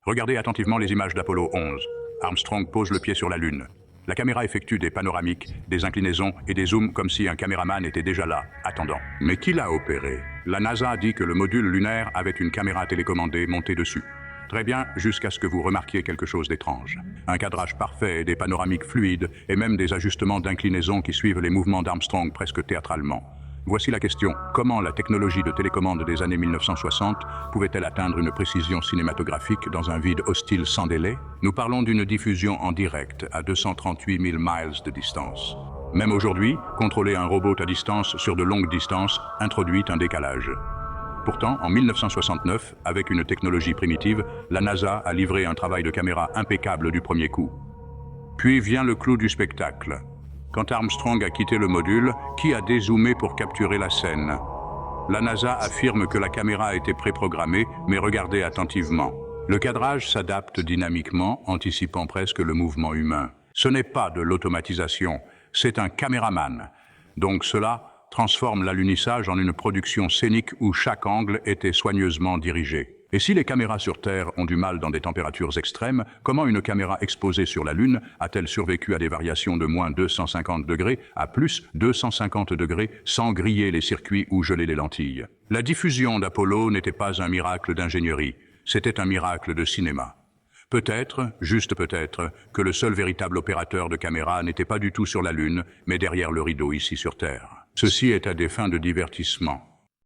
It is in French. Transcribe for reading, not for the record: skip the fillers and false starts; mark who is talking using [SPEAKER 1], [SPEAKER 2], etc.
[SPEAKER 1] Regardez attentivement les images d'Apollo 11. Armstrong pose le pied sur la Lune. La caméra effectue des panoramiques, des inclinaisons et des zooms comme si un caméraman était déjà là, attendant. Mais qui l'a opéré? La NASA a dit que le module lunaire avait une caméra télécommandée montée dessus. Très bien, jusqu'à ce que vous remarquiez quelque chose d'étrange. Un cadrage parfait, des panoramiques fluides et même des ajustements d'inclinaison qui suivent les mouvements d'Armstrong presque théâtralement. Voici la question. Comment la technologie de télécommande des années 1960 pouvait-elle atteindre une précision cinématographique dans un vide hostile sans délai? Nous parlons d'une diffusion en direct à 238 000 miles de distance. Même aujourd'hui, contrôler un robot à distance sur de longues distances introduit un décalage. Pourtant, en 1969, avec une technologie primitive, la NASA a livré un travail de caméra impeccable du premier coup. Puis vient le clou du spectacle. Quand Armstrong a quitté le module, qui a dézoomé pour capturer la scène? La NASA affirme que la caméra a été préprogrammée, mais regardez attentivement. Le cadrage s'adapte dynamiquement, anticipant presque le mouvement humain. Ce n'est pas de l'automatisation, c'est un caméraman. Donc cela transforme l'alunissage en une production scénique où chaque angle était soigneusement dirigé. Et si les caméras sur Terre ont du mal dans des températures extrêmes, comment une caméra exposée sur la Lune a-t-elle survécu à des variations de moins 250 degrés à plus 250 degrés sans griller les circuits ou geler les lentilles? La diffusion d'Apollo n'était pas un miracle d'ingénierie, c'était un miracle de cinéma. Peut-être, juste peut-être, que le seul véritable opérateur de caméra n'était pas du tout sur la Lune, mais derrière le rideau ici sur Terre. Ceci est à des fins de divertissement.